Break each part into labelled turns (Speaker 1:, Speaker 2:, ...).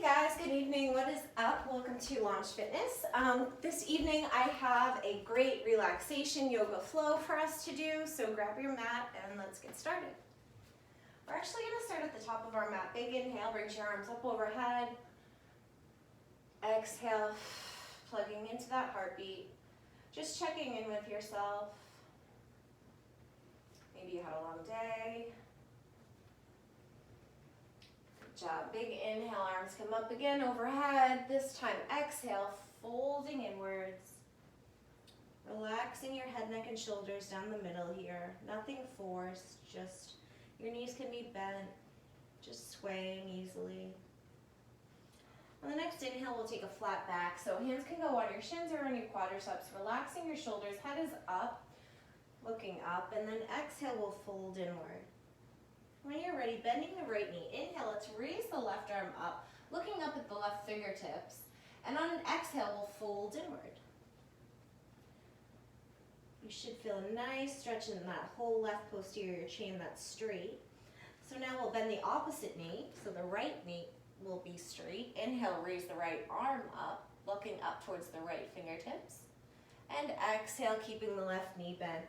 Speaker 1: guys, good evening. What is up? Welcome to Launch Fitness. This evening I have a great relaxation yoga flow for us to do, so grab your mat and let's get started. We're actually going to start at the top of our mat. Big inhale, brings your arms up overhead. Exhale, plugging into that heartbeat. Just checking in with yourself. Maybe you had a long day. Good job. Big inhale, arms come up again overhead. This time exhale, folding inwards. Relaxing your head, neck, and shoulders down the middle here. Nothing forced, just your knees can be bent, just swaying easily. On the next inhale, we'll take a flat back. So hands can go on your shins or on your quadriceps, relaxing your shoulders, head is up, looking up, and then exhale, we'll fold inward. When you're ready, bending the right knee. Inhale, let's raise the left arm up, looking up at the left fingertips. And on an exhale, we'll fold inward. You should feel a nice stretch in that whole left posterior chain that's straight. So now we'll bend the opposite knee. So the right knee will be straight. Inhale, raise the right arm up, looking up towards the right fingertips. And exhale, keeping the left knee bent.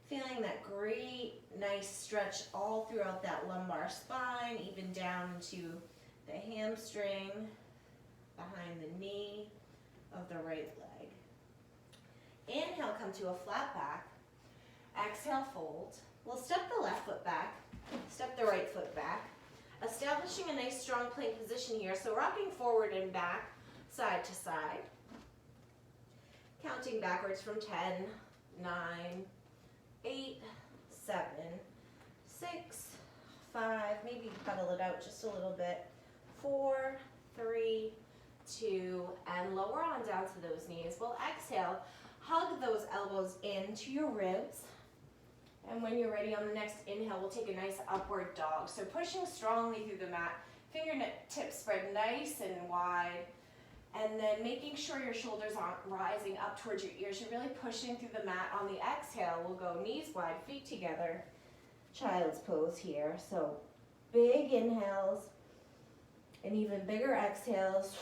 Speaker 1: Feeling that great, nice stretch all throughout that lumbar spine, even down to the hamstring, behind the knee of the right leg. Inhale, come to a flat back. Exhale, fold. We'll step the left foot back, step the right foot back, establishing a nice strong plank position here. So rocking forward and back, side to side. Counting backwards from 10, 9, 8, 7, 6, 5, maybe pedal it out just a little bit, 4, 3, 2, and lower on down to those knees. We'll exhale, hug those elbows into your ribs, and when you're ready on the next inhale, we'll take a nice upward dog. So pushing strongly through the mat, fingertips spread nice and wide, and then making sure your shoulders aren't rising up towards your ears. You're really pushing through the mat. On the exhale, we'll go knees wide, feet together. Child's pose here. So big inhales and even bigger exhales.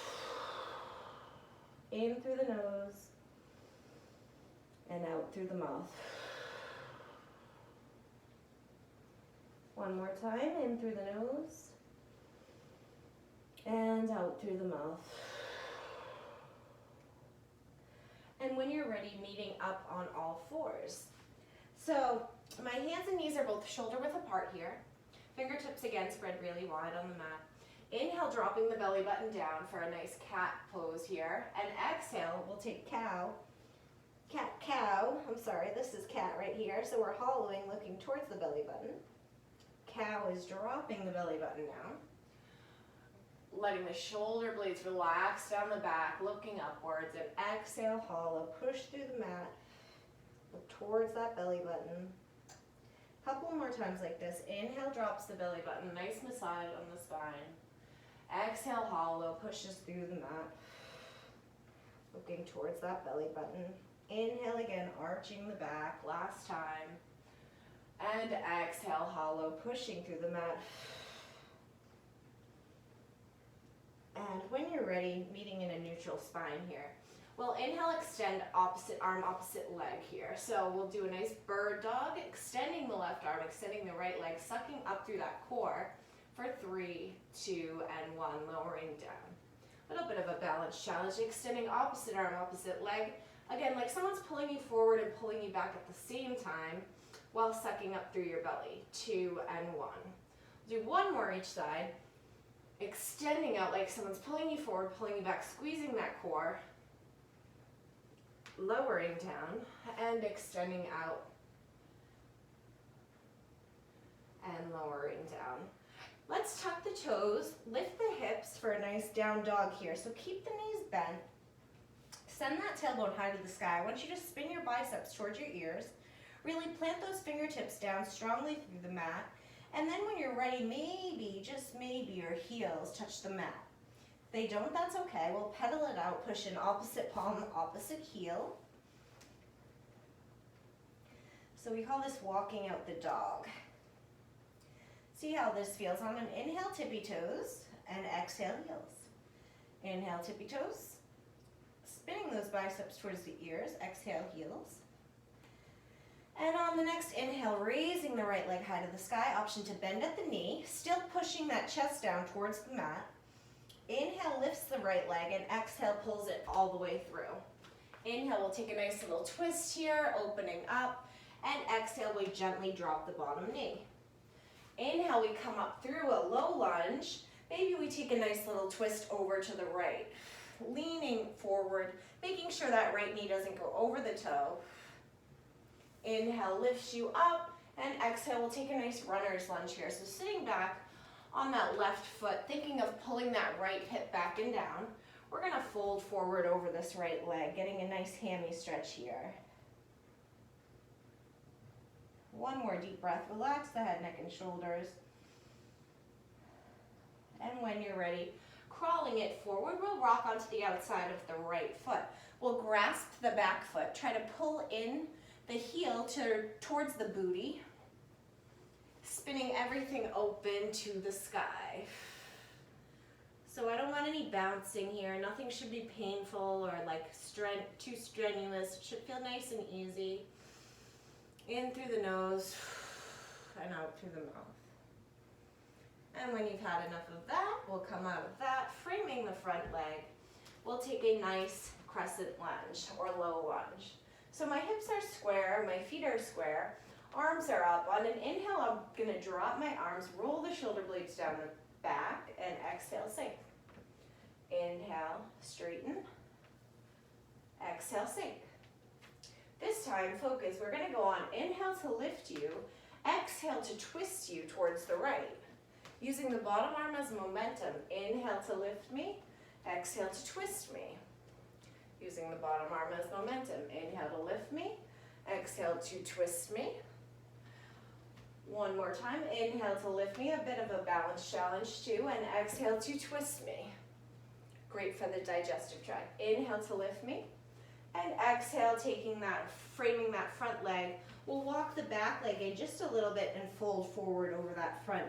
Speaker 1: In through the nose and out through the mouth. One more time, in through the nose and out through the mouth. And when you're ready, meeting up on all fours. So my hands and knees are both shoulder width apart here. Fingertips again spread really wide on the mat. Inhale, dropping the belly button down for a nice cat pose here. And exhale, we'll take cow. Cow, I'm sorry, this is cat right here. So we're hollowing, looking towards the belly button. Cow is dropping the belly button down. Letting the shoulder blades relax down the back, looking upwards, and exhale, hollow, push through the mat, look towards that belly button. Couple more times like this. Inhale, drops the belly button, nice massage on the spine. Exhale, hollow, pushes through the mat, looking towards that belly button. Inhale again, arching the back, last time. And exhale, hollow, pushing through the mat. And when you're ready, meeting in a neutral spine here. We'll inhale, extend opposite arm, opposite leg here. So we'll do a nice bird dog, extending the left arm, extending the right leg, sucking up through that core for 3, 2, and 1, lowering down. A little bit of a balance challenge, extending opposite arm, opposite leg. Again, like someone's pulling you forward and pulling you back at the same time while sucking up through your belly. 2 and 1. Do one more each side. Extending out like someone's pulling you forward, pulling you back, squeezing that core, lowering down, and extending out, and lowering down. Let's tuck the toes, lift the hips for a nice down dog here. So keep the knees bent, send that tailbone high to the sky. I want you to spin your biceps towards your ears, really plant those fingertips down strongly through the mat. And then when you're ready, maybe, just maybe, your heels touch the mat. If they don't, that's okay. We'll pedal it out, push in opposite palm, opposite heel. So we call this walking out the dog. See how this feels. On an inhale, tippy toes, and exhale, heels. Inhale, tippy toes. Spinning those biceps towards the ears. Exhale, heels. And on the next inhale, raising the right leg high to the sky. Option to bend at the knee. Still pushing that chest down towards the mat. Inhale, lifts the right leg, and exhale, pulls it all the way through. Inhale, we'll take a nice little twist here, opening up. And exhale, we gently drop the bottom knee. Inhale, we come up through a low lunge. Maybe we take a nice little twist over to the right. Leaning forward, making sure that right knee doesn't go over the toe. Inhale, lifts you up, and exhale, we'll take a nice runner's lunge here. So sitting back on that left foot, thinking of pulling that right hip back and down. We're gonna fold forward over this right leg, getting a nice hammy stretch here. One more deep breath. Relax the head, neck, and shoulders. And when you're ready, crawling it forward, we'll rock onto the outside of the right foot. We'll grasp the back foot. Try to pull in the heel towards the booty. Spinning everything open to the sky. So I don't want any bouncing here. Nothing should be painful or like too strenuous. It should feel nice and easy. In through the nose and out through the mouth. And when you've had enough of that, we'll come out of that, framing the front leg. We'll take a nice crescent lunge or low lunge. So my hips are square, my feet are square, arms are up. On an inhale, I'm gonna drop my arms, roll the shoulder blades down the back, and exhale, sink. Inhale, straighten. Exhale, sink. This time, focus. We're gonna go on inhale to lift you, exhale to twist you towards the right. Using the bottom arm as momentum. Inhale to lift me, exhale to twist me. Using the bottom arm as momentum. Inhale to lift me, exhale to twist me. One more time. Inhale to lift me, a bit of a balance challenge too, and exhale to twist me. Great for the digestive tract. Inhale to lift me, and exhale, framing that front leg. We'll walk the back leg in just a little bit and fold forward over that front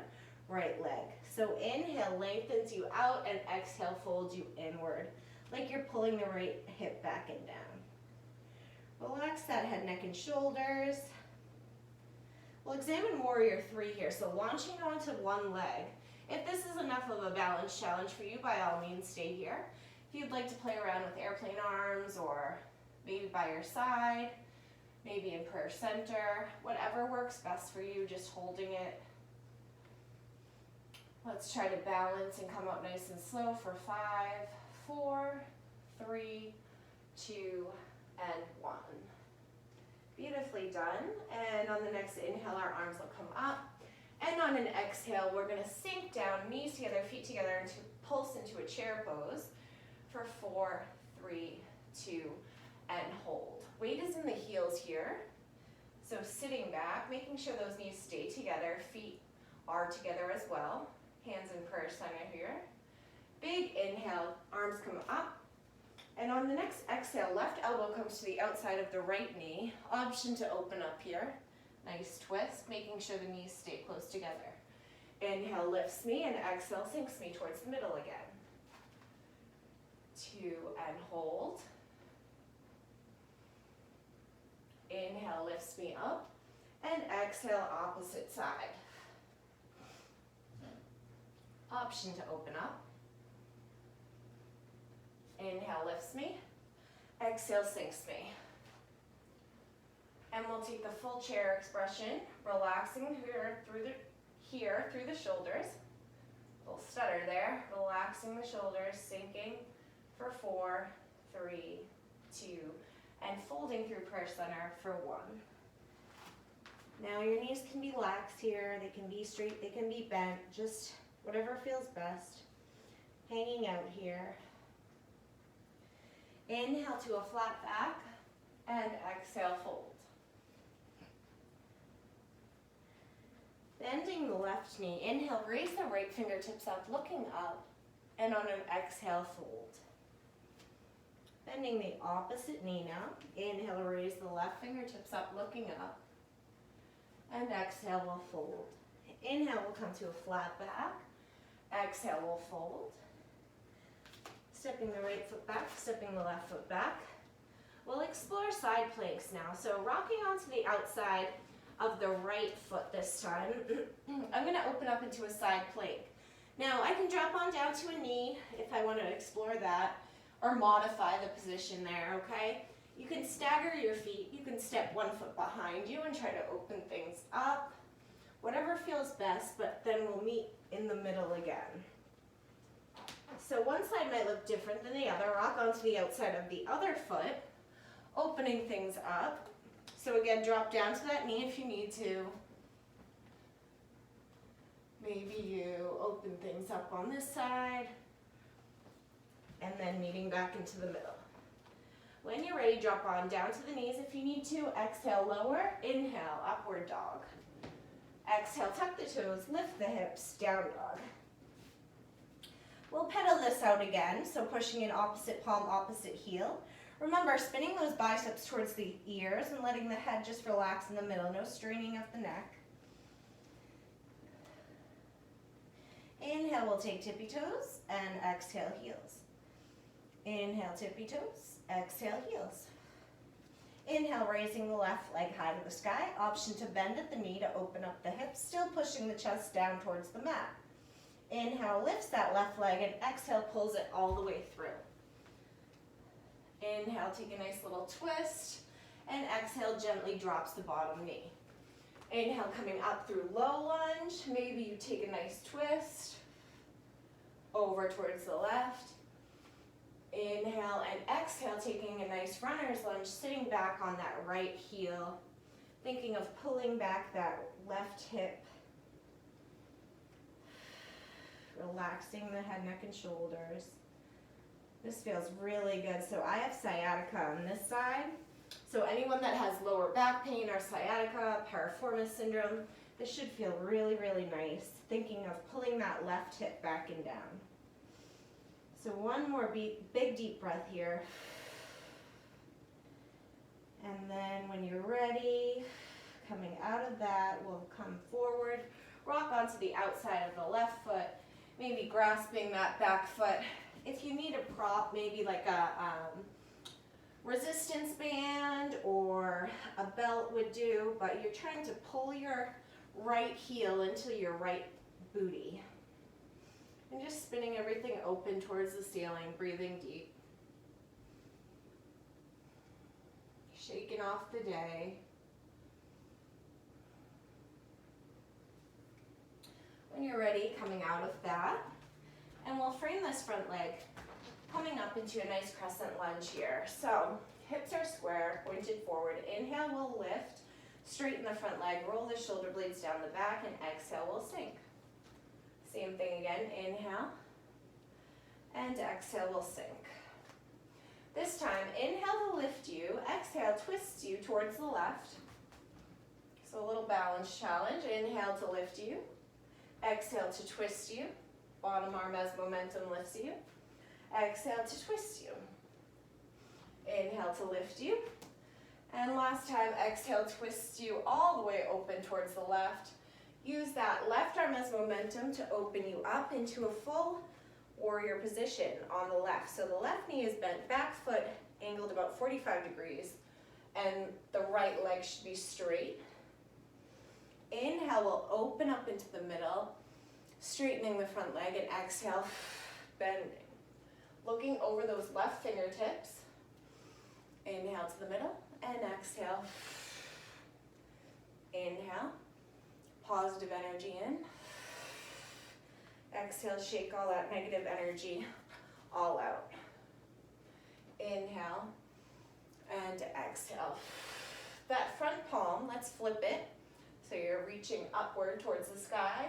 Speaker 1: right leg. So inhale lengthens you out, and exhale folds you inward, like you're pulling the right hip back and down. Relax that head, neck, and shoulders. We'll examine warrior 3 here. So launching onto one leg. If this is enough of a balance challenge for you, by all means stay here. If you'd like to play around with airplane arms, or maybe by your side, maybe in prayer center, whatever works best for you, just holding it. Let's try to balance and come up nice and slow for 5, 4, 3, 2, and 1. Beautifully done. And on the next inhale, our arms will come up. And on an exhale, we're gonna sink down, knees together, feet together, and pulse into a chair pose for 4, 3, 2, and hold. Weight is in the heels here. So sitting back, making sure those knees stay together, feet are together as well. Hands in prayer center here. Big inhale, arms come up. And on the next exhale, left elbow comes to the outside of the right knee. Option to open up here. Nice twist, making sure the knees stay close together. Inhale lifts me, and exhale sinks me towards the middle again. 2, and hold. Inhale lifts me up, and exhale opposite side. Option to open up. Inhale lifts me, exhale sinks me. And we'll take the full chair expression, relaxing here through the shoulders. Little stutter there, relaxing the shoulders, sinking for 4, 3, 2, and folding through prayer center for 1. Now your knees can be lax here, they can be straight, they can be bent, just whatever feels best. Hanging out here. Inhale to a flat back, and exhale, fold. Bending the left knee, inhale, raise the right fingertips up, looking up, and on an exhale, fold. Bending the opposite knee now, inhale, raise the left fingertips up, looking up, and exhale, we'll fold. Inhale, we'll come to a flat back, exhale, we'll fold. Stepping the right foot back, stepping the left foot back. We'll explore side planks now. So rocking onto the outside of the right foot this time. I'm going to open up into a side plank. Now I can drop on down to a knee if I want to explore that, or modify the position there, okay? You can stagger your feet. You can step one foot behind you and try to open things up. Whatever feels best, but then we'll meet in the middle again. So one side might look different than the other. Rock onto the outside of the other foot, opening things up. So again, drop down to that knee if you need to. Maybe you open things up on this side, and then meeting back into the middle. When you're ready, drop on down to the knees if you need to. Exhale, lower. Inhale, upward dog. Exhale, tuck the toes, lift the hips, down dog. We'll pedal this out again, so pushing in opposite palm, opposite heel. Remember, spinning those biceps towards the ears and letting the head just relax in the middle, no straining of the neck. Inhale, we'll take tippy toes, and exhale, heels. Inhale, tippy toes, exhale, heels. Inhale, raising the left leg high to the sky. Option to bend at the knee to open up the hips, still pushing the chest down towards the mat. Inhale, lifts that left leg, and exhale, pulls it all the way through. Inhale, take a nice little twist, and exhale, gently drops the bottom knee. Inhale, coming up through low lunge. Maybe you take a nice twist over towards the left. Inhale and exhale, taking a nice runner's lunge, sitting back on that right heel, thinking of pulling back that left hip, relaxing the head, neck, and shoulders. This feels really good. So I have sciatica on this side. So anyone that has lower back pain or sciatica, piriformis syndrome, this should feel really, really nice. Thinking of pulling that left hip back and down. So one more big deep breath here. And then when you're ready, coming out of that, we'll come forward, rock onto the outside of the left foot, maybe grasping that back foot. If you need a prop, maybe like a resistance band or a belt would do, but you're trying to pull your right heel into your right booty. And just spinning everything open towards the ceiling, breathing deep. Shaking off the day. When you're ready, coming out of that, and we'll frame this front leg coming up into a nice crescent lunge here. So hips are square, pointed forward. Inhale, we'll lift, straighten the front leg, roll the shoulder blades down the back, and exhale, we'll sink. Same thing again, inhale, and exhale, we'll sink. This time, inhale to lift you, exhale, twist you towards the left. So a little balance challenge. Inhale to lift you, exhale to twist you. Bottom arm as momentum lifts you. Exhale to twist you. Inhale to lift you. And last time, exhale, twist you all the way open towards the left. Use that left arm as momentum to open you up into a full warrior position on the left. So the left knee is bent, back foot angled about 45 degrees, and the right leg should be straight. Inhale, we'll open up into the middle, straightening the front leg, and exhale, bending. Looking over those left fingertips. Inhale to the middle, and exhale. Inhale. Positive energy in. Exhale, shake all that negative energy all out. Inhale and exhale. That front palm, let's flip it. So you're reaching upward towards the sky.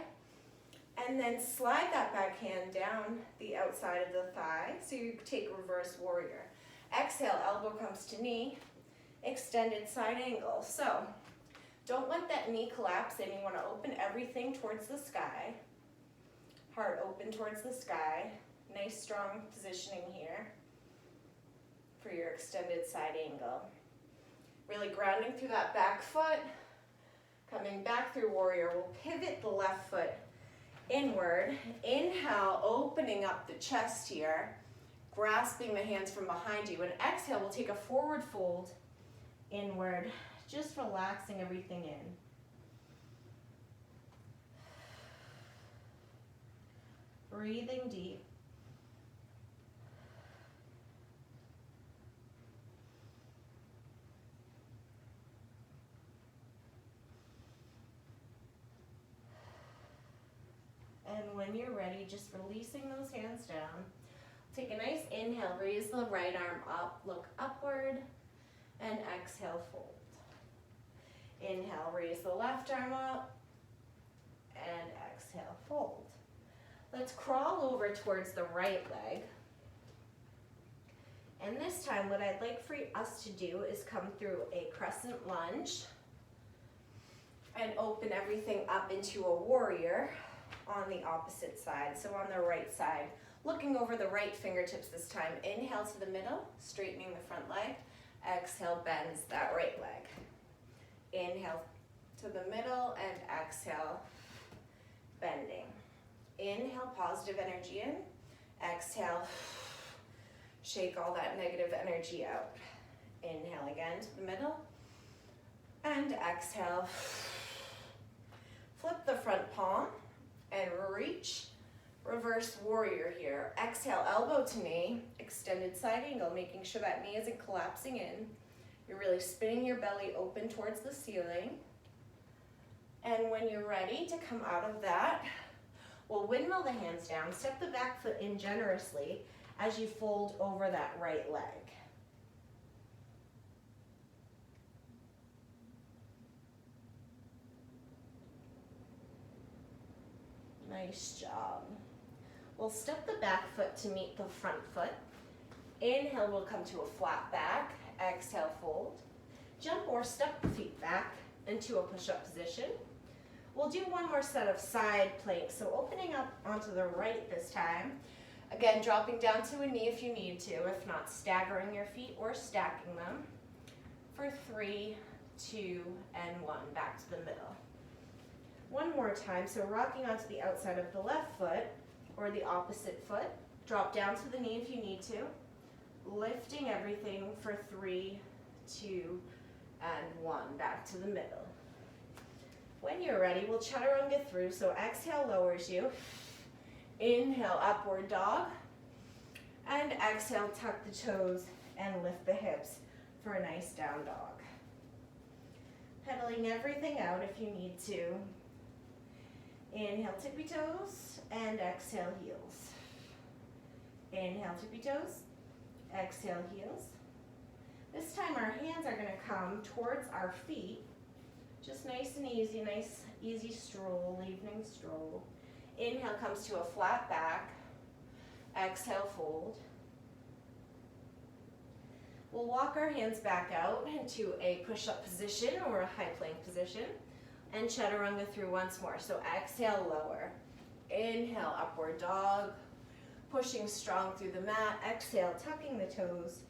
Speaker 1: And then slide that back hand down the outside of the thigh. So you take reverse warrior. Exhale, elbow comes to knee. Extended side angle. So don't let that knee collapse in. You want to open everything towards the sky. Heart open towards the sky. Nice strong positioning here for your extended side angle. Really grounding through that back foot. Coming back through warrior. We'll pivot the left foot inward. Inhale, opening up the chest here. grasping the hands from behind you. And exhale, we'll take a forward fold inward, just relaxing everything in. Breathing deep. And when you're ready, just releasing those hands down. Take a nice inhale, raise the right arm up, look upward, and exhale, fold. Inhale, raise the left arm up, and exhale, fold. Let's crawl over towards the right leg. And this time, what I'd like for us to do is come through a crescent lunge and open everything up into a warrior on the opposite side. So on the right side, looking over the right fingertips this time. Inhale to the middle, straightening the front leg. Exhale, bends that right leg. Inhale to the middle and exhale, bending. Inhale, positive energy in. Exhale, shake all that negative energy out. Inhale again to the middle and exhale. Flip the front palm and reach. Reverse warrior here. Exhale, elbow to knee, extended side angle, making sure that knee isn't collapsing in. You're really spinning your belly open towards the ceiling. And when you're ready to come out of that, we'll windmill the hands down, step the back foot in generously as you fold over that right leg. Nice job. We'll step the back foot to meet the front foot. Inhale, we'll come to a flat back. Exhale, fold. Jump or step the feet back into a push-up position. We'll do one more set of side planks. So opening up onto the right this time. Again, dropping down to a knee if you need to. If not, staggering your feet or stacking them. For 3, 2, and 1. Back to the middle. One more time. So rocking onto the outside of the left foot or the opposite foot. Drop down to the knee if you need to. Lifting everything for 3, 2, and 1. Back to the middle. When you're ready, we'll chaturanga through. So exhale lowers you. Inhale, upward dog. And exhale, tuck the toes and lift the hips for a nice down dog. Pedaling everything out if you need to. Inhale, tippy toes, and exhale, heels. Inhale, tippy toes, exhale, heels. This time our hands are going to come towards our feet. Just nice and easy, nice easy stroll, evening stroll. Inhale comes to a flat back. Exhale, fold. We'll walk our hands back out into a push-up position or a high plank position and chaturanga through once more. So exhale, lower. Inhale, upward dog. Pushing strong through the mat. Exhale, tucking the toes,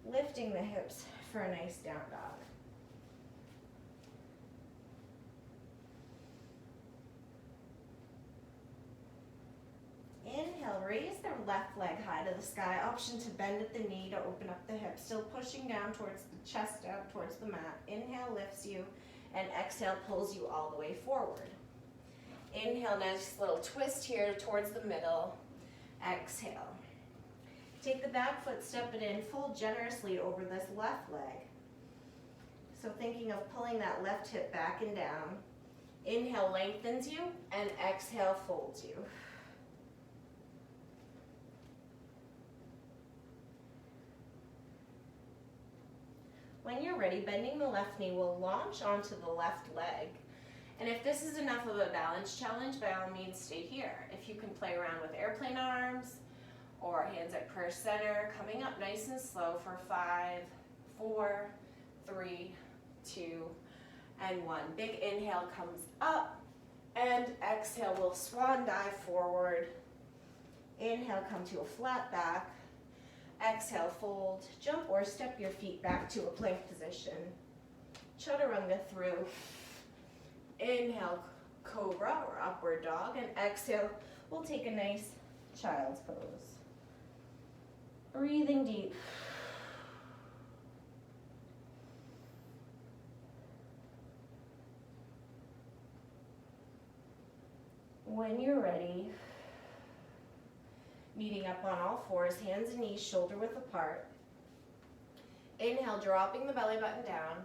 Speaker 1: lifting the hips for a nice down dog. Inhale, raise the left leg high to the sky. Option to bend at the knee to open up the hips. Still pushing down towards the chest, down towards the mat. Inhale lifts you, and exhale pulls you all the way forward. Inhale, nice little twist here towards the middle. Exhale. Take the back foot, step it in, fold generously over this left leg. So thinking of pulling that left hip back and down. Inhale lengthens you, and exhale folds you. When you're ready, bending the left knee will launch onto the left leg. And if this is enough of a balance challenge, by all means stay here. If you can play around with airplane arms or hands at prayer center, coming up nice and slow for 5, 4, 3, 2, and 1. Big inhale comes up, and exhale, we'll swan dive forward. Inhale, come to a flat back. Exhale, fold, jump or step your feet back to a plank position. Chaturanga through. Inhale, cobra or upward dog, and exhale, we'll take a nice child's pose. Breathing deep. When you're ready, meeting up on all fours, hands and knees shoulder width apart. Inhale, dropping the belly button down.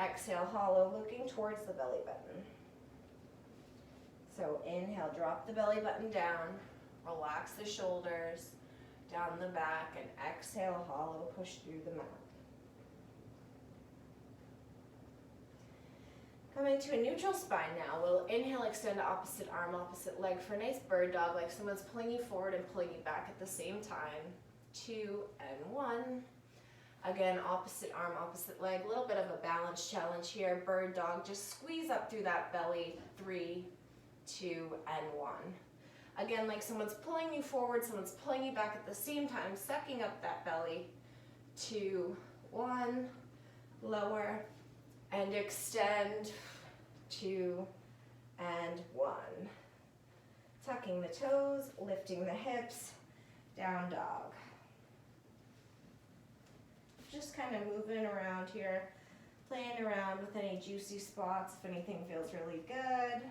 Speaker 1: Exhale, hollow, looking towards the belly button. So inhale, drop the belly button down, relax the shoulders, down the back, and exhale, hollow, push through the mat. Coming to a neutral spine now, we'll inhale, extend opposite arm, opposite leg for a nice bird dog, like someone's pulling you forward and pulling you back at the same time. 2 and 1. Again, opposite arm, opposite leg, a little bit of a balance challenge here. Bird dog, just squeeze up through that belly. 3, 2, and 1. Again, like someone's pulling you forward, someone's pulling you back at the same time, sucking up that belly. 2, 1, lower, and extend. 2, and 1. Tucking the toes, lifting the hips, down dog. Just kind of moving around here, playing around with any juicy spots if anything feels really good.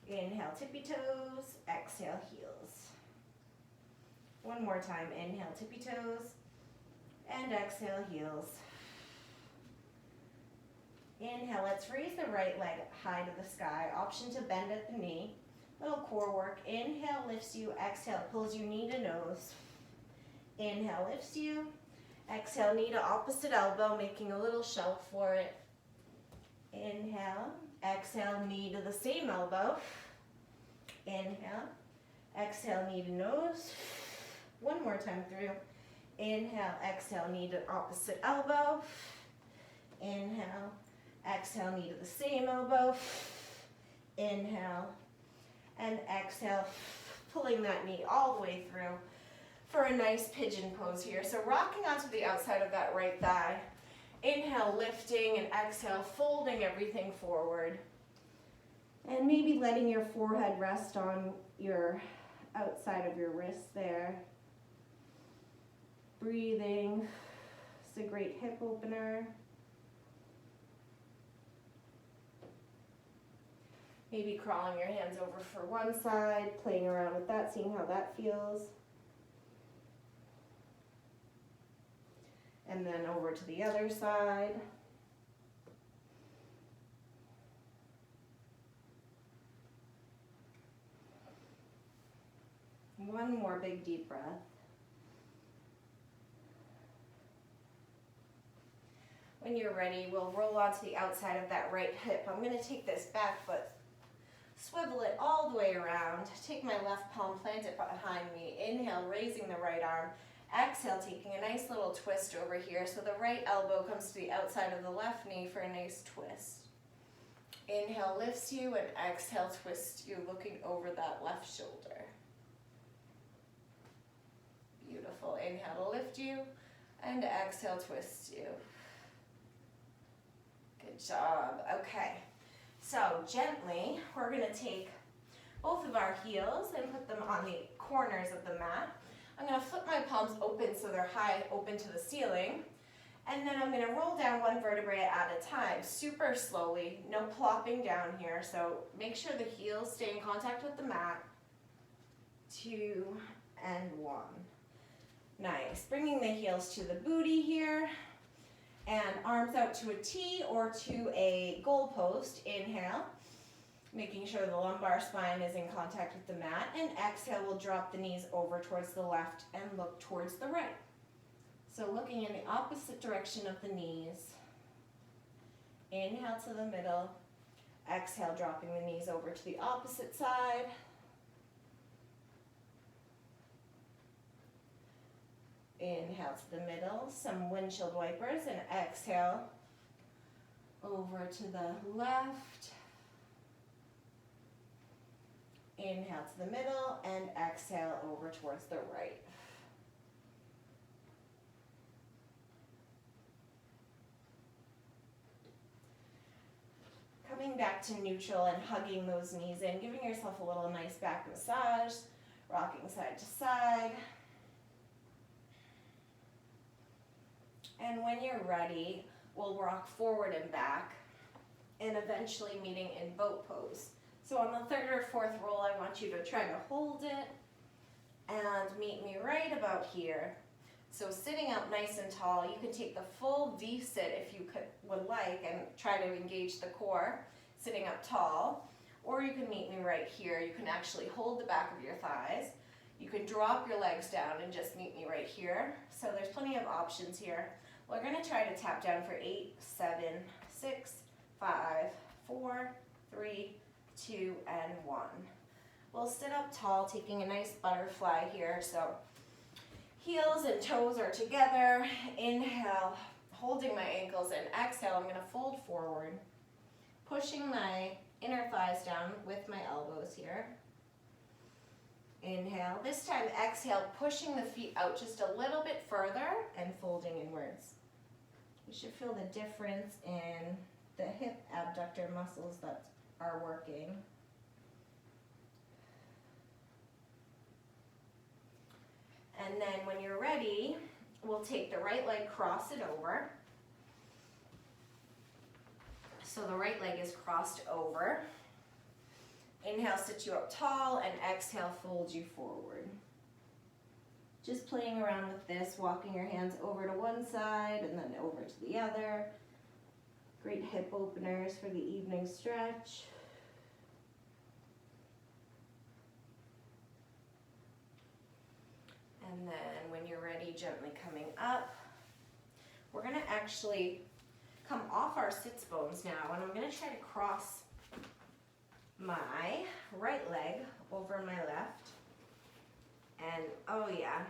Speaker 1: Inhale, tippy toes, exhale, heels. One more time, inhale, tippy toes, and exhale, heels. Inhale, let's raise the right leg high to the sky. Option to bend at the knee. Little core work. Inhale, lifts you. Exhale, pulls you knee to nose. Inhale, lifts you. Exhale, knee to opposite elbow, making a little shelf for it. Inhale, exhale, knee to the same elbow. Inhale, exhale, knee to nose. One more time through. Inhale, exhale, knee to opposite elbow. Inhale, exhale, knee to the same elbow. Inhale, and exhale, pulling that knee all the way through for a nice pigeon pose here. So rocking onto the outside of that right thigh. Inhale, lifting, and exhale, folding everything forward. And maybe letting your forehead rest on your outside of your wrist there. Breathing. It's a great hip opener. Maybe crawling your hands over for one side, playing around with that, seeing how that feels. And then over to the other side. One more big deep breath. When you're ready, we'll roll onto the outside of that right hip. I'm going to take this back foot, swivel it all the way around. Take my left palm, plant it behind me. Inhale, raising the right arm. Exhale, taking a nice little twist over here. So the right elbow comes to the outside of the left knee for a nice twist. Inhale, lifts you, and exhale, twists you, looking over that left shoulder. Beautiful. Inhale to lift you, and exhale, twist you. Good job. Okay. So gently, we're going to take both of our heels and put them on the corners of the mat. I'm going to flip my palms open so they're high, open to the ceiling. And then I'm going to roll down one vertebrae at a time, super slowly, no plopping down here. So make sure the heels stay in contact with the mat. 2 and 1. Nice. Bringing the heels to the booty here. And arms out to a T or to a goalpost. Inhale. Making sure the lumbar spine is in contact with the mat. And exhale, we'll drop the knees over towards the left and look towards the right. So looking in the opposite direction of the knees. Inhale to the middle. Exhale, dropping the knees over to the opposite side. Inhale to the middle, some windshield wipers, and exhale over to the left. Inhale to the middle and exhale over towards the right. Coming back to neutral and hugging those knees in, giving yourself a little nice back massage, rocking side to side. And when you're ready, we'll rock forward and back, and eventually meeting in boat pose. So on the third or fourth roll, I want you to try to hold it and meet me right about here. So sitting up nice and tall, you can take the full V-sit if you would like and try to engage the core, sitting up tall, or you can meet me right here. You can actually hold the back of your thighs. You can drop your legs down and just meet me right here. So there's plenty of options here. We're gonna try to tap down for 8, 7, 6, 5, 4, 3, 2, and 1. We'll sit up tall, taking a nice butterfly here. So heels and toes are together. Inhale, holding my ankles, and exhale, I'm gonna fold forward, pushing my inner thighs down with my elbows here. Inhale. This time, exhale, pushing the feet out just a little bit further and folding inwards. You should feel the difference in the hip abductor muscles that are working. And then when you're ready, we'll take the right leg, cross it over. So the right leg is crossed over. Inhale, sit you up tall, and exhale, fold you forward. Just playing around with this, walking your hands over to one side and then over to the other. Great hip openers for the evening stretch. And then when you're ready, gently coming up. We're gonna actually come off our sits bones now, and I'm gonna try to cross my right leg over my left. And oh yeah,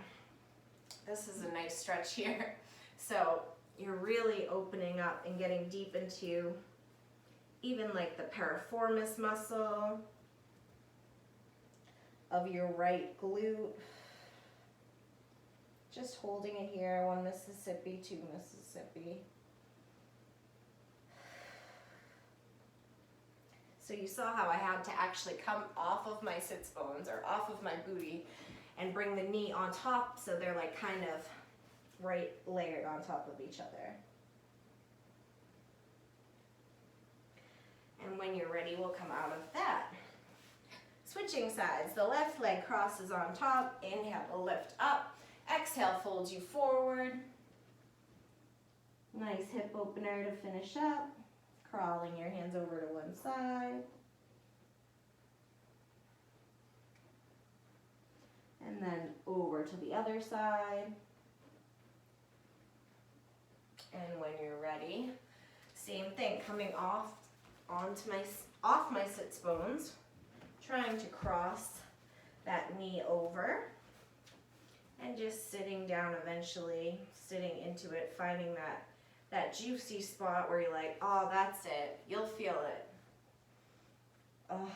Speaker 1: this is a nice stretch here. So you're really opening up and getting deep into even like the piriformis muscle of your right glute. Just holding it here, 1 Mississippi, 2 Mississippi. So you saw how I had to actually come off of my sits bones or off of my booty and bring the knee on top so they're like kind of right layered on top of each other. And when you're ready, we'll come out of that. Switching sides, the left leg crosses on top. Inhale to lift up. Exhale, folds you forward. Nice hip opener to finish up. Crawling your hands over to one side. And then over to the other side. And when you're ready, same thing, coming off my sits bones, trying to cross that knee over, and just sitting down eventually, sitting into it, finding that juicy spot where you're like, oh, that's it. You'll feel it. Oh.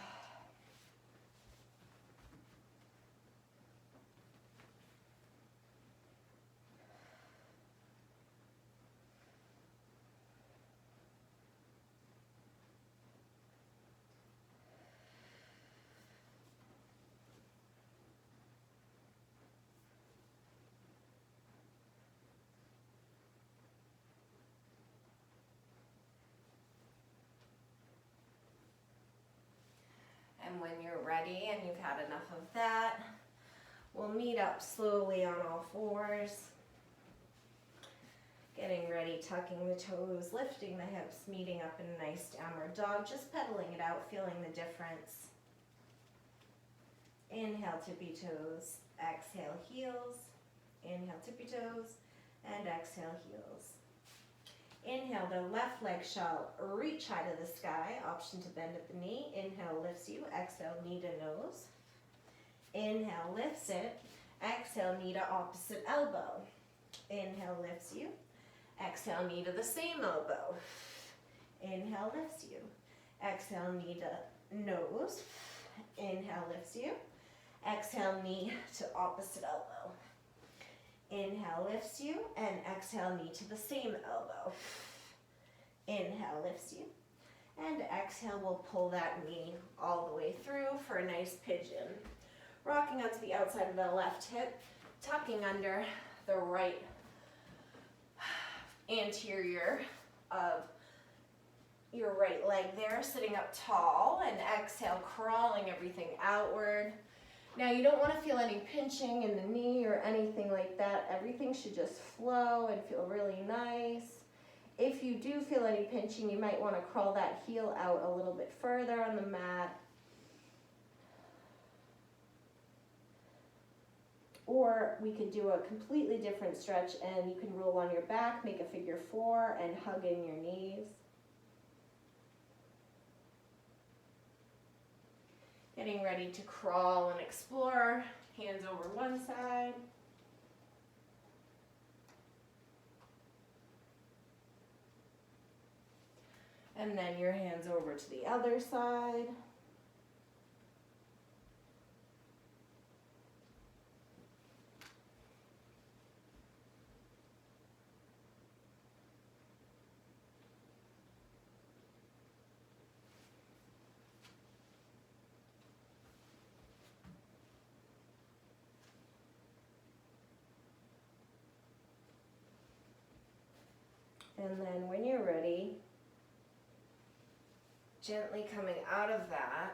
Speaker 1: And when you're ready and you've had enough of that, we'll meet up slowly on all fours. Getting ready, tucking the toes, lifting the hips, meeting up in a nice downward dog, just pedaling it out, feeling the difference. Inhale, tippy toes, exhale, heels. Inhale, tippy toes, and exhale, heels. Inhale, the left leg shall reach high to the sky, option to bend at the knee. Inhale, lifts you, exhale, knee to nose. Inhale, lifts it, exhale, knee to opposite elbow. Inhale, lifts you, exhale, knee to the same elbow. Inhale, lifts you, exhale, knee to nose. Inhale, lifts you, exhale, knee to opposite elbow. Inhale, lifts you, and exhale, knee to the same elbow. Inhale, lifts you, and exhale, we'll pull that knee all the way through for a nice pigeon. Rocking onto the outside of the left hip, tucking under the right anterior of your right leg there, sitting up tall, and exhale, crawling everything outward. Now you don't want to feel any pinching in the knee or anything like that. Everything should just flow and feel really nice. If you do feel any pinching, you might want to crawl that heel out a little bit further on the mat. Or we could do a completely different stretch and you can roll on your back, make a figure 4, and hug in your knees. Getting ready to crawl and explore. Hands over one side. And then your hands over to the other side. And then when you're ready, gently coming out of that,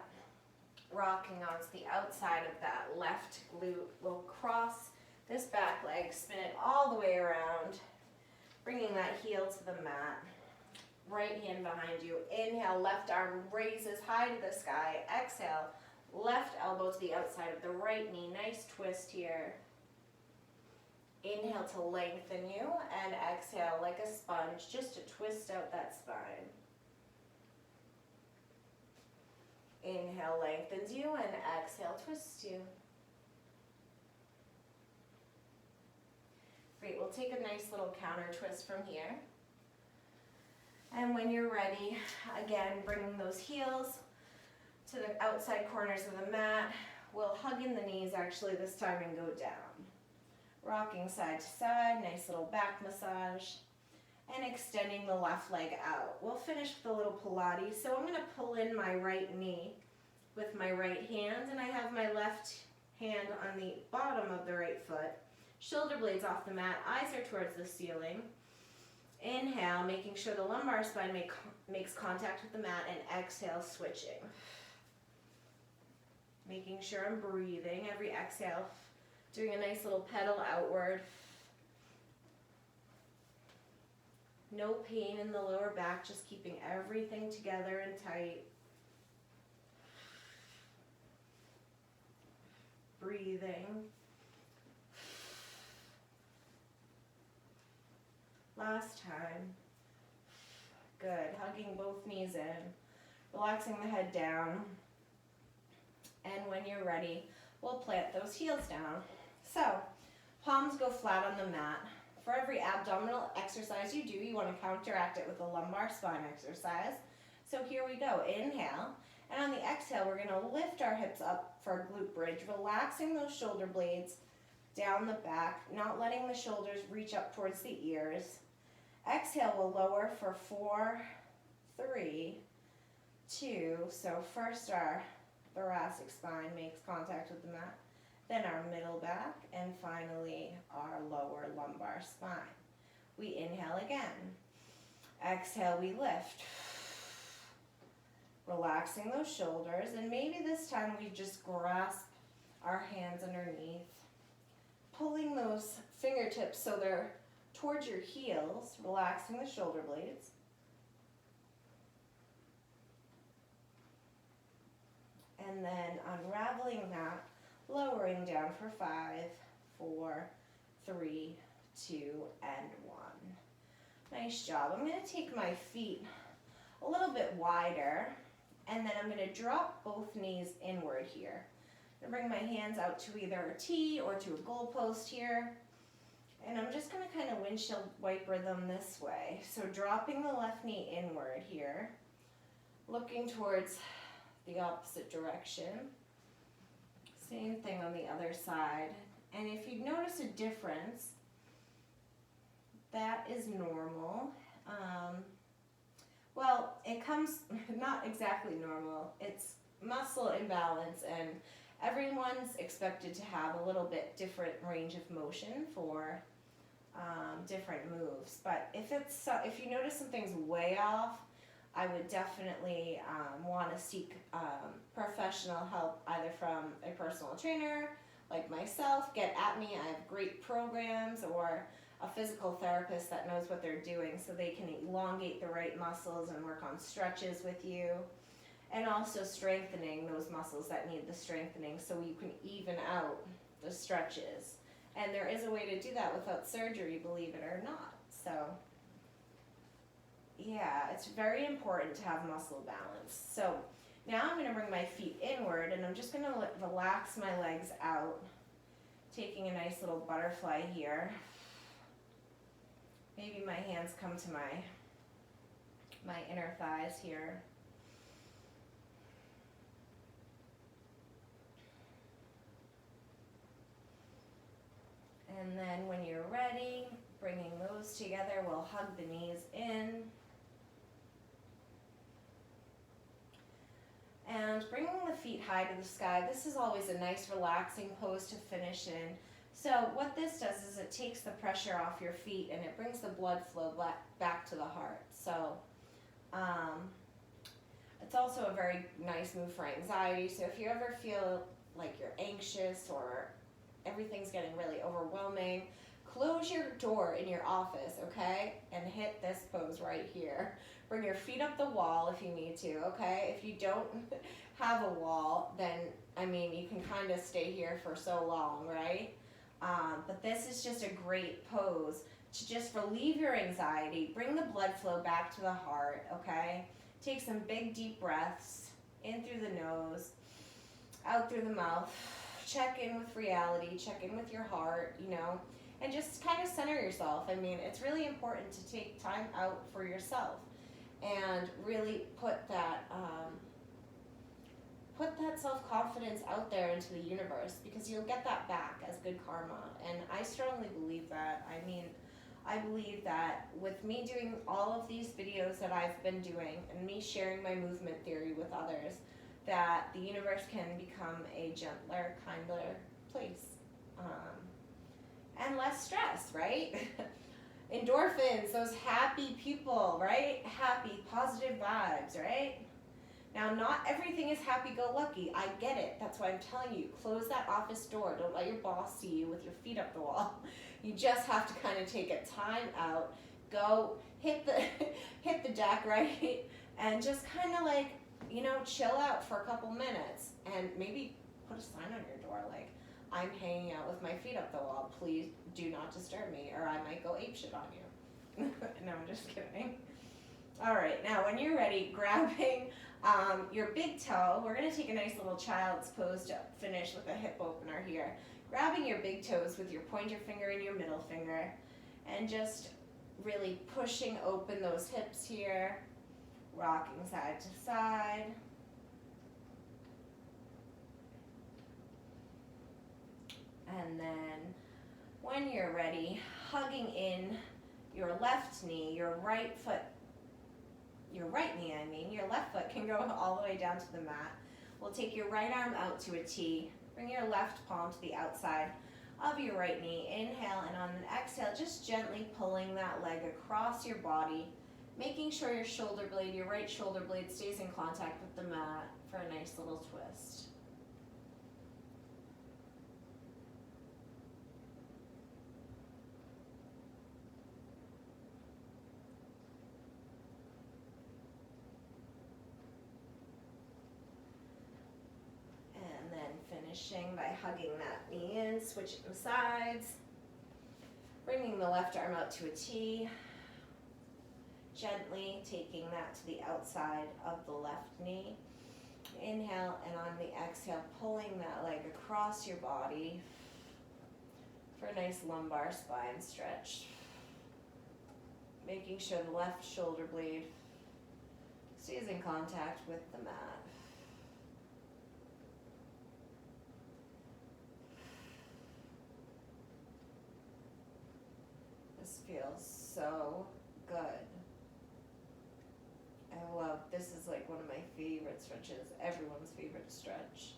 Speaker 1: rocking onto the outside of that left glute, we'll cross this back leg, spin it all the way around, bringing that heel to the mat. Right hand behind you. Inhale, left arm raises high to the sky. Exhale, left elbow to the outside of the right knee. Nice twist here. Inhale to lengthen you, and exhale like a sponge, just to twist out that spine. Inhale lengthens you, and exhale twists you. Great, we'll take a nice little counter twist from here. And when you're ready, again, bringing those heels to the outside corners of the mat. We'll hug in the knees actually this time and go down. Rocking side to side, nice little back massage, and extending the left leg out. We'll finish with a little Pilates. So I'm going to pull in my right knee with my right hand, and I have my left hand on the bottom of the right foot. Shoulder blades off the mat, eyes are towards the ceiling. Inhale, making sure the lumbar spine makes contact with the mat, and exhale, switching. Making sure I'm breathing every exhale. Doing a nice little pedal outward. No pain in the lower back, just keeping everything together and tight. Breathing. Last time. Good. Hugging both knees in. Relaxing the head down. And when you're ready, we'll plant those heels down. So, palms go flat on the mat. For every abdominal exercise you do, you want to counteract it with a lumbar spine exercise. So here we go. Inhale. And on the exhale, we're going to lift our hips up for a glute bridge, relaxing those shoulder blades down the back, not letting the shoulders reach up towards the ears. Exhale, we'll lower for 4, 3, 2. So first our thoracic spine makes contact with the mat. Then our middle back, and finally our lower lumbar spine. We inhale again. Exhale, we lift. Relaxing those shoulders, and maybe this time we just grasp our hands underneath. Pulling those fingertips so they're towards your heels, relaxing the shoulder blades. And then unraveling that, lowering down for 5, 4, 3, 2, and 1. Nice job. I'm going to take my feet a little bit wider, and then I'm going to drop both knees inward here. I'm going to bring my hands out to either a T or to a goalpost here. And I'm just going to kind of windshield wiper them this way. So dropping the left knee inward here, looking towards the opposite direction. Same thing on the other side. And if you notice a difference, that is normal. Well, it comes, not exactly normal. It's muscle imbalance, and everyone's expected to have a little bit different range of motion for different moves. But if you notice something's way off, I would definitely want to seek professional help, either from a personal trainer like myself. Get at me. I have great programs, or a physical therapist that knows what they're doing, so they can elongate the right muscles and work on stretches with you, and also strengthening those muscles that need the strengthening, so you can even out the stretches. And there is a way to do that without surgery, believe it or not. So yeah, it's very important to have muscle balance. So now I'm going to bring my feet inward, and I'm just going to relax my legs out, taking a nice little butterfly here. Maybe my hands come to my inner thighs here. And then when you're ready, bringing those together, we'll hug the knees in. And bringing the feet high to the sky. This is always a nice relaxing pose to finish in. So what this does is it takes the pressure off your feet, and it brings the blood flow back to the heart. So it's also a very nice move for anxiety. So if you ever feel like you're anxious or everything's getting really overwhelming, close your door in your office, okay? And hit this pose right here. Bring your feet up the wall if you need to, okay? If you don't have a wall, then, I mean, you can kind of stay here for so long, right? But this is just a great pose to just relieve your anxiety, bring the blood flow back to the heart, okay? Take some big deep breaths, in through the nose, out through the mouth. Check in with reality, check in with your heart, you know, and just kind of center yourself. I mean, it's really important to take time out for yourself and really put that self-confidence out there into the universe, because you'll get that back as good karma. And I strongly believe that. I mean, I believe that with me doing all of these videos that I've been doing and me sharing my movement theory with others, that the universe can become a gentler, kinder place. And less stress, right? Endorphins, those happy people, right? Happy, positive vibes, right? Now, not everything is happy-go-lucky. I get it. That's why I'm telling you, close that office door. Don't let your boss see you with your feet up the wall. You just have to kind of take a time out, go hit the deck, right? And just kind of like, you know, chill out for a couple minutes, and maybe put a sign on your door like, I'm hanging out with my feet up the wall. Please do not disturb me, or I might go apeshit on you. No, I'm just kidding. All right, now when you're ready, grabbing your big toe, we're going to take a nice little child's pose to finish with a hip opener here. Grabbing your big toes with your pointer finger and your middle finger, and just really pushing open those hips here, rocking side to side. And then when you're ready, hugging in your left knee, your right knee, your left foot can go all the way down to the mat. We'll take your right arm out to a T. Bring your left palm to the outside of your right knee. Inhale, and on an exhale, just gently pulling that leg across your body, making sure your right shoulder blade stays in contact with the mat for a nice little twist. Finishing by hugging that knee in, switching the sides, bringing the left arm out to a T, gently taking that to the outside of the left knee. Inhale, and on the exhale, pulling that leg across your body for a nice lumbar spine stretch. Making sure the left shoulder blade stays in contact with the mat. Feels so good. I love, this is like one of my favorite stretches, everyone's favorite stretch.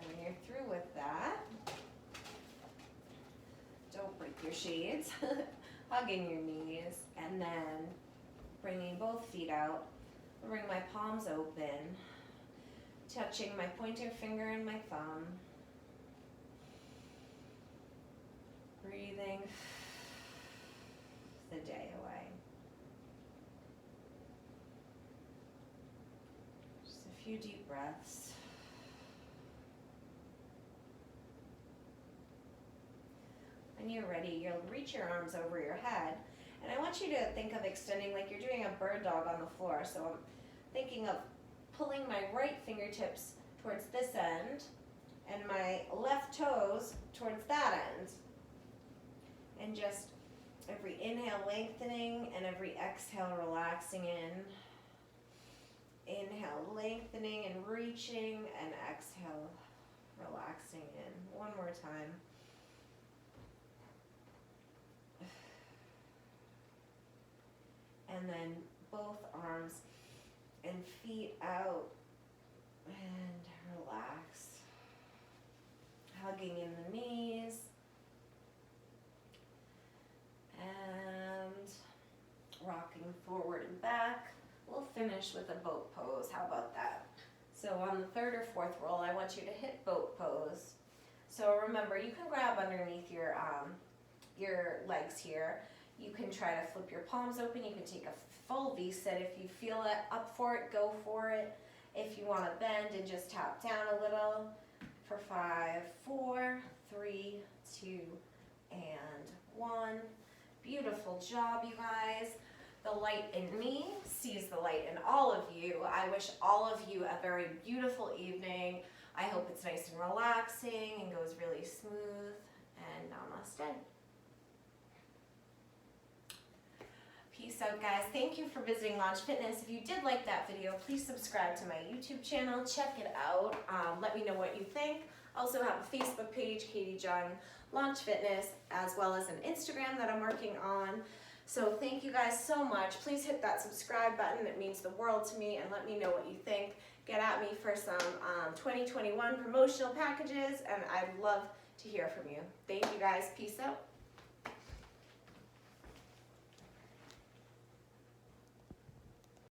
Speaker 1: When you're through with that, don't break your shades. Hugging your knees, and then bringing both feet out. Bring my palms open, touching my pointer finger and my thumb. Breathing the day away. Just a few deep breaths. When you're ready, you'll reach your arms over your head, and I want you to think of extending like you're doing a bird dog on the floor. So I'm thinking of pulling my right fingertips towards this end and my left toes towards that end. And just every inhale lengthening and every exhale relaxing in. Inhale lengthening and reaching, and exhale relaxing in. One more time. And then both arms and feet out and relax. Hugging in the knees. And rocking forward and back. We'll finish with a boat pose. How about that? So on the third or fourth roll, I want you to hit boat pose. So remember, you can grab underneath your legs here. You can try to flip your palms open. You can take a full V-sit. If you feel it, up for it, go for it. If you want to bend and just tap down a little. For 5, 4, 3, 2, and 1. Beautiful job, you guys. The light in me sees the light in all of you. I wish all of you a very beautiful evening. I hope it's nice and relaxing and goes really smooth. And namaste. Peace out, guys. Thank you for visiting Launch Fitness. If you did like that video, please subscribe to my YouTube channel. Check it out. Let me know what you think. I also have a Facebook page, Katie Jung Launch Fitness, as well as an Instagram that I'm working on. So thank you guys so much. Please hit that subscribe button. It means the world to me, and let me know what you think. Get at me for some 2021 promotional packages, and I'd love to hear from you. Thank you guys. Peace out.